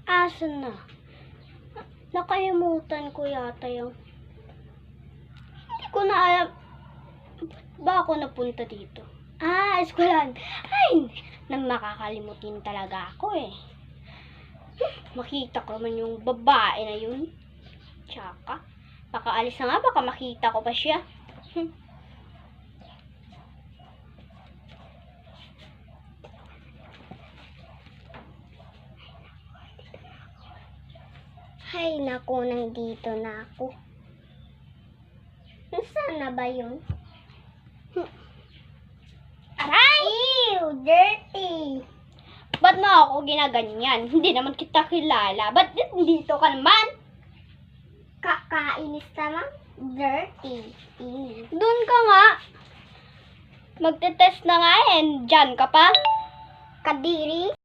Asan na? Nakalimutan ko yata yung... Hindi ko na alam. Ba ako napunta dito? Eskwelahan. Ay, makakalimutin talaga ako eh. Makita ko naman yung babae na yun. Tsaka, pakaalis na nga, baka makita ko pa siya. Hay nako, nandito na ako. Saan na ba yun? Aray! Ew, dirty! Ba't mo ako ginaganyan? Hindi naman kita kilala. Ba't dito ka naman? Kakainis naman. Dirty. Doon ka nga. Magte-test na nga eh. Diyan ka pa. Kadiri.